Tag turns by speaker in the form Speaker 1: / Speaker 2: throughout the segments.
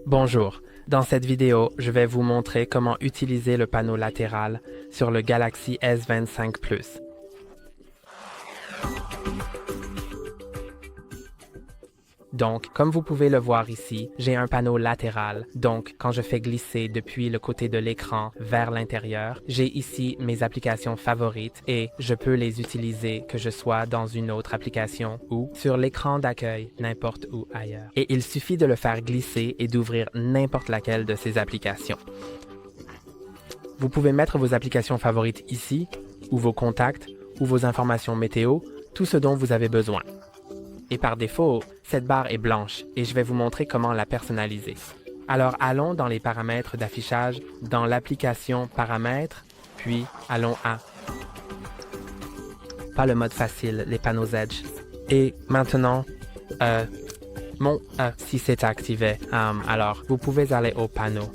Speaker 1: Bonjour, dans cette vidéo, je vais vous montrer comment utiliser le panneau latéral sur le Galaxy S25 Plus. Donc, comme vous pouvez le voir ici, j'ai un panneau latéral. Donc, quand je fais glisser depuis le côté de l'écran vers l'intérieur, j'ai ici mes applications favorites et je peux les utiliser que je sois dans une autre application ou sur l'écran d'accueil, n'importe où ailleurs. Et il suffit de le faire glisser et d'ouvrir n'importe laquelle de ces applications. Vous pouvez mettre vos applications favorites ici, ou vos contacts, ou vos informations météo, tout ce dont vous avez besoin. Et par défaut, cette barre est blanche et je vais vous montrer comment la personnaliser. Alors allons dans les paramètres d'affichage, dans l'application Paramètres, puis allons à pas le mode facile, les panneaux Edge. Et maintenant, si c'est activé, alors vous pouvez aller au panneau.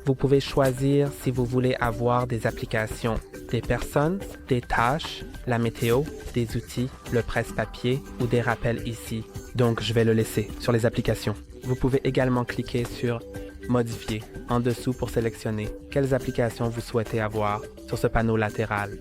Speaker 1: Vous pouvez choisir si vous voulez avoir des applications, des personnes, des tâches, la météo, des outils, le presse-papier ou des rappels ici. Donc, je vais le laisser sur les applications. Vous pouvez également cliquer sur « Modifier » en dessous pour sélectionner quelles applications vous souhaitez avoir sur ce panneau latéral.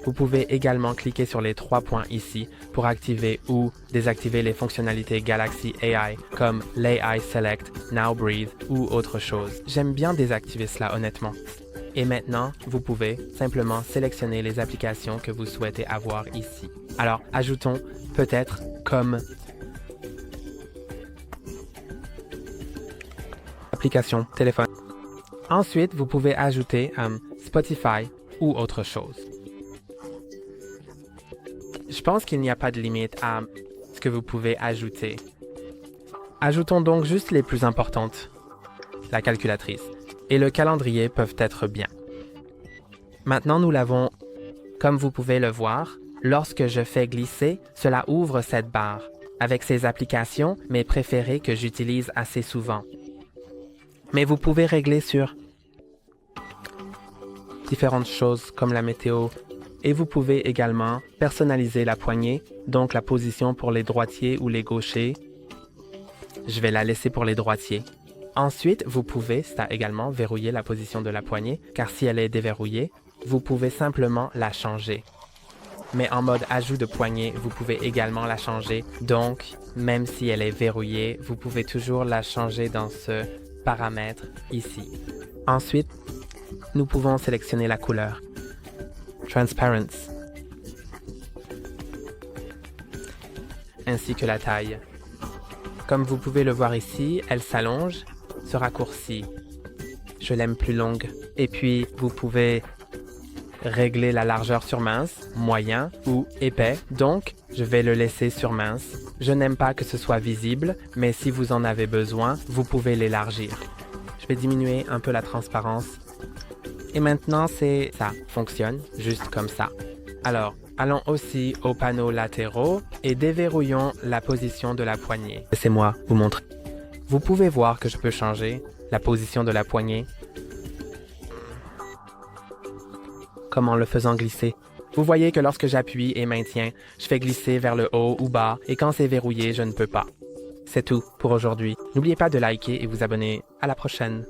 Speaker 1: Vous pouvez également cliquer sur les 3 points ici pour activer ou désactiver les fonctionnalités Galaxy AI comme l'AI Select, Now Breathe ou autre chose. J'aime bien désactiver cela honnêtement. Et maintenant, vous pouvez simplement sélectionner les applications que vous souhaitez avoir ici. Alors, ajoutons peut-être comme application téléphone. Ensuite, vous pouvez ajouter Spotify ou autre chose. Je pense qu'il n'y a pas de limite à ce que vous pouvez ajouter. Ajoutons donc juste les plus importantes. La calculatrice et le calendrier peuvent être bien. Maintenant, nous l'avons. Comme vous pouvez le voir, lorsque je fais glisser, cela ouvre cette barre, avec ces applications, mes préférées que j'utilise assez souvent. Mais vous pouvez régler sur différentes choses comme la météo, et vous pouvez également personnaliser la poignée, donc la position pour les droitiers ou les gauchers. Je vais la laisser pour les droitiers. Ensuite, vous pouvez également verrouiller la position de la poignée, car si elle est déverrouillée, vous pouvez simplement la changer. Mais en mode ajout de poignée, vous pouvez également la changer. Donc, même si elle est verrouillée, vous pouvez toujours la changer dans ce paramètre ici. Ensuite, nous pouvons sélectionner la couleur. Transparency, ainsi que la taille. Comme vous pouvez le voir ici, elle s'allonge, se raccourcit. Je l'aime plus longue. Et puis, vous pouvez régler la largeur sur mince, moyen ou épais. Donc, je vais le laisser sur mince. Je n'aime pas que ce soit visible, mais si vous en avez besoin, vous pouvez l'élargir. Je vais diminuer un peu la transparence. Et maintenant, ça fonctionne juste comme ça. Alors, allons aussi aux panneaux latéraux et déverrouillons la position de la poignée. Laissez-moi vous montrer. Vous pouvez voir que je peux changer la position de la poignée comme en le faisant glisser. Vous voyez que lorsque j'appuie et maintiens, je fais glisser vers le haut ou bas et quand c'est verrouillé, je ne peux pas. C'est tout pour aujourd'hui. N'oubliez pas de liker et vous abonner. À la prochaine.